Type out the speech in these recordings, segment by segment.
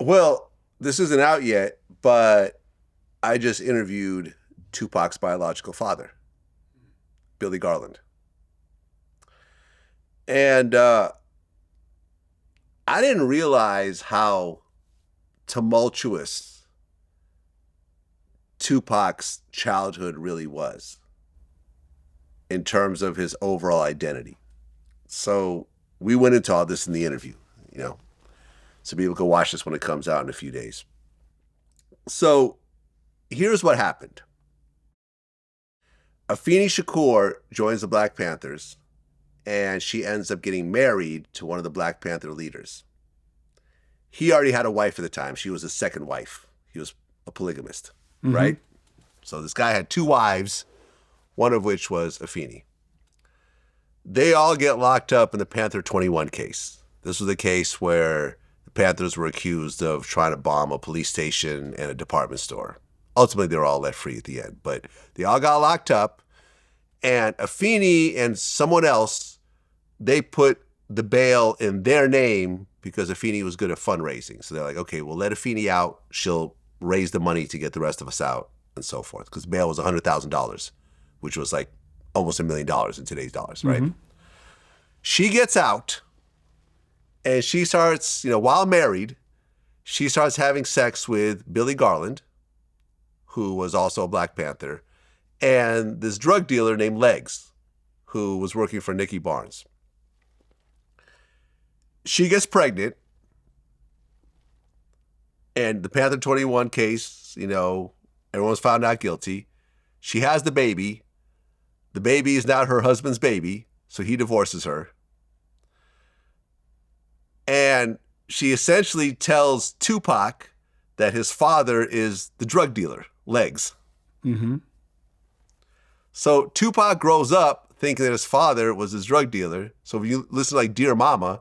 Well, this isn't out yet, but I just interviewed Tupac's biological father, Billy Garland. And I didn't realize how tumultuous Tupac's childhood really was in terms of his overall identity. So we went into all this in the interview, so people can watch this when it comes out in a few days. So here's what happened. Afeni Shakur joins the Black Panthers, and she ends up getting married to one of the Black Panther leaders. He already had a wife at the time. She was his second wife. He was a polygamist, right? So this guy had two wives, one of which was Afeni. They all get locked up in the Panther 21 case. This was a case where the Panthers were accused of trying to bomb a police station and a department store. Ultimately, they were all let free at the end, but they all got locked up, and Afeni and someone else, they put the bail in their name because Afeni was good at fundraising. So they're like, okay, we'll let Afeni out. She'll raise the money to get the rest of us out and so forth, because bail was $100,000, which was like almost $1 million in today's dollars, right? She gets out, and she starts, while married, she starts having sex with Billy Garland, who was also a Black Panther, and this drug dealer named Legs, who was working for Nicky Barnes. She gets pregnant, and the Panther 21 case, everyone's found not guilty. She has the baby. The baby is not her husband's baby, so he divorces her. And she essentially tells Tupac that his father is the drug dealer, Legs. So Tupac grows up thinking that his father was his drug dealer. So if you listen to like Dear Mama,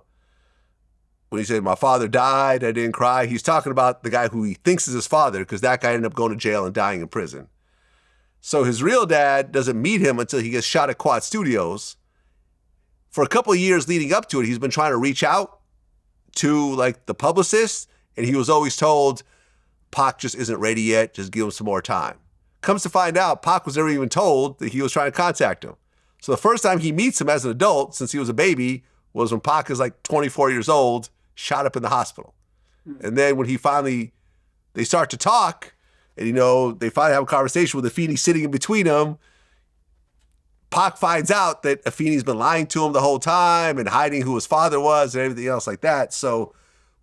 when he said, my father died, I didn't cry, he's talking about the guy who he thinks is his father, because that guy ended up going to jail and dying in prison. So his real dad doesn't meet him until he gets shot at Quad Studios. For a couple of years leading up to it, he's been trying to reach out to like the publicist, and he was always told, Pac just isn't ready yet, just give him some more time. Comes to find out, Pac was never even told that he was trying to contact him. So the first time he meets him as an adult, since he was a baby, was when Pac is like 24 years old, shot up in the hospital. And then when they start to talk, and they finally have a conversation with Afeni sitting in between them, Pac finds out that Afeni's been lying to him the whole time and hiding who his father was and everything else like that. So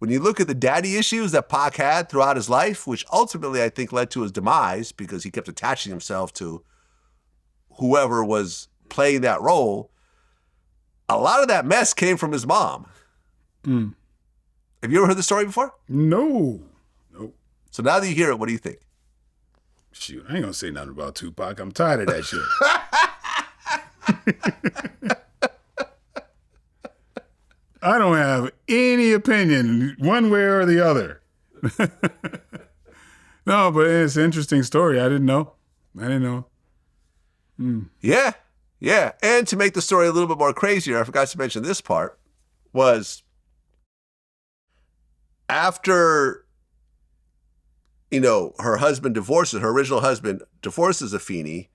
when you look at the daddy issues that Pac had throughout his life, which ultimately I think led to his demise because he kept attaching himself to whoever was playing that role, a lot of that mess came from his mom. Have you ever heard the story before? No. So now that you hear it, what do you think? Shoot, I ain't gonna say nothing about Tupac. I'm tired of that shit. I don't have any opinion one way or the other. No, but it's an interesting story. I didn't know. Yeah. And to make the story a little bit more crazier, I forgot to mention this part, was after, her husband divorces, her original husband divorces Afeni,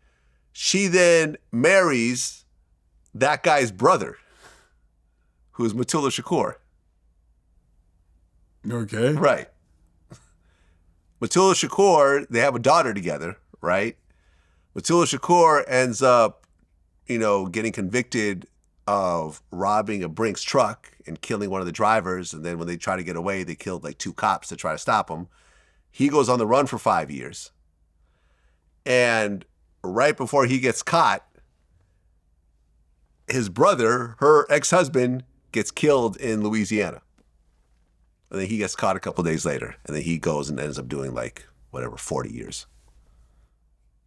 she then marries that guy's brother, who is Matula Shakur. Okay. Right. Matula Shakur, they have a daughter together, right? Matula Shakur ends up, getting convicted of robbing a Brinks truck and killing one of the drivers. And then when they try to get away, they killed like 2 cops to try to stop him. He goes on the run for 5 years. And right before he gets caught, his brother, her ex-husband, gets killed in Louisiana. And then he gets caught a couple days later. And then he goes and ends up doing 40 years.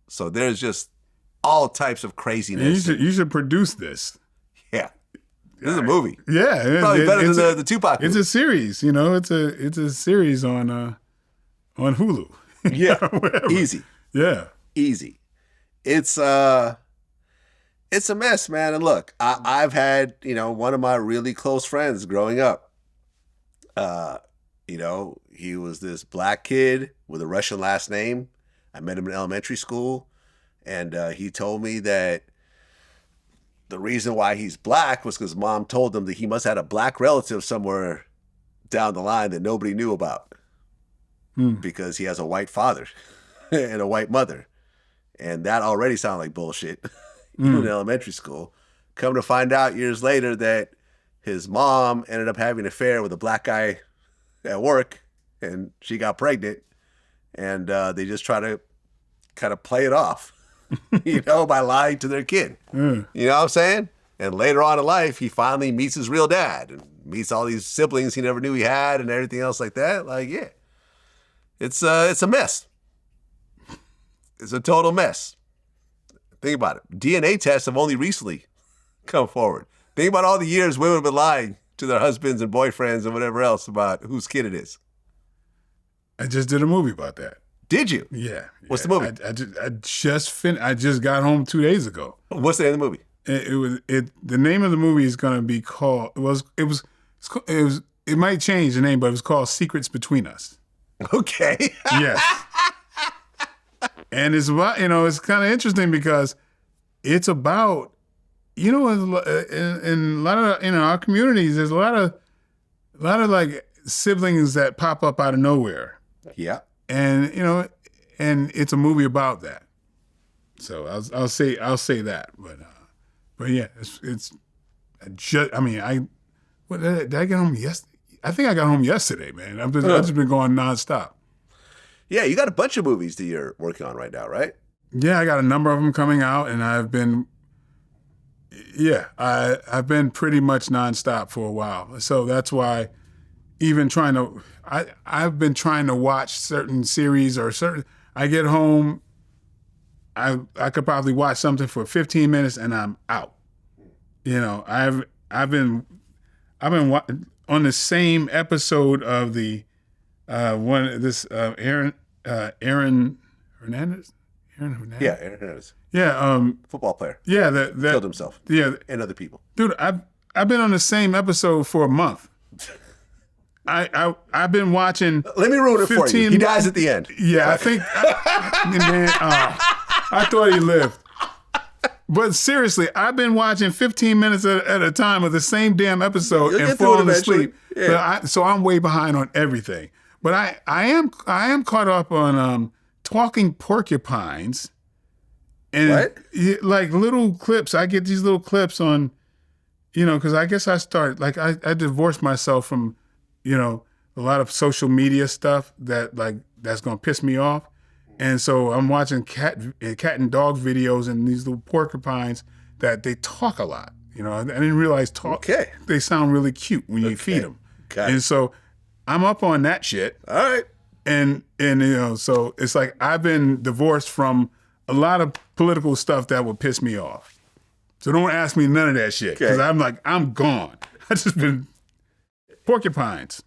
So there's just all types of craziness. You should produce this. Yeah. This is a movie. Yeah. It's probably better than the Tupac movie. It's a series, it's a series on Hulu. Yeah. Easy. Yeah. Easy. It's a mess, man. And look, I've had, one of my really close friends growing up, You know, he was this black kid with a Russian last name. I met him in elementary school, and he told me that the reason why he's black was because mom told him that he must have had a black relative somewhere down the line that nobody knew about because he has a white father and a white mother. And that already sounded like bullshit in elementary school. Come to find out years later that his mom ended up having an affair with a black guy at work, and she got pregnant, and they just try to kind of play it off, you know, by lying to their kid. You know what I'm saying? And later on in life, he finally meets his real dad and meets all these siblings he never knew he had and everything else like that. Like, yeah, it's a mess. It's a total mess. Think about it. DNA tests have only recently come forward. Think about all the years women have been lying to their husbands and boyfriends and whatever else about whose kid it is. I just did a movie about that. Did you? Yeah. What's the movie? I just got home 2 days ago. What's the name of the movie? The name of the movie is going to be called. It might change the name, but it was called Secrets Between Us. Okay. Yes. And it's about, it's kind of interesting because it's about, in a lot of, our communities, there's a lot of like siblings that pop up out of nowhere. Yeah. And, and it's a movie about that. So I'll say that, but yeah, did I get home yesterday? I think I got home yesterday, man. I've just been going nonstop. Yeah, you got a bunch of movies that you're working on right now, right? Yeah, I got a number of them coming out, and I've been pretty much nonstop for a while. So that's why I've been trying to watch certain series I get home, I could probably watch something for 15 minutes and I'm out. I've been on the same episode of the Aaron Hernandez. Yeah, Aaron Hernandez. Yeah, football player. Yeah, that killed himself. Yeah, and other people. Dude, I've been on the same episode for a month. I've been watching. Let me ruin it for you. He dies at the end. Yeah, I think. Man, I thought he lived. But seriously, I've been watching 15 minutes at a time of the same damn episode and falling asleep. Yeah. So I'm way behind on everything. But I am caught up on Talking Porcupines. And what? Like little clips. I get these little clips on, because I guess I started, like I divorced myself from, a lot of social media stuff that's going to piss me off. And so I'm watching cat and dog videos and these little porcupines that they talk a lot. I didn't realize they sound really cute when you feed them. And so I'm up on that shit. All right. And so it's like I've been divorced from a lot of political stuff that would piss me off. So don't ask me none of that shit because I'm gone. I just been porcupines.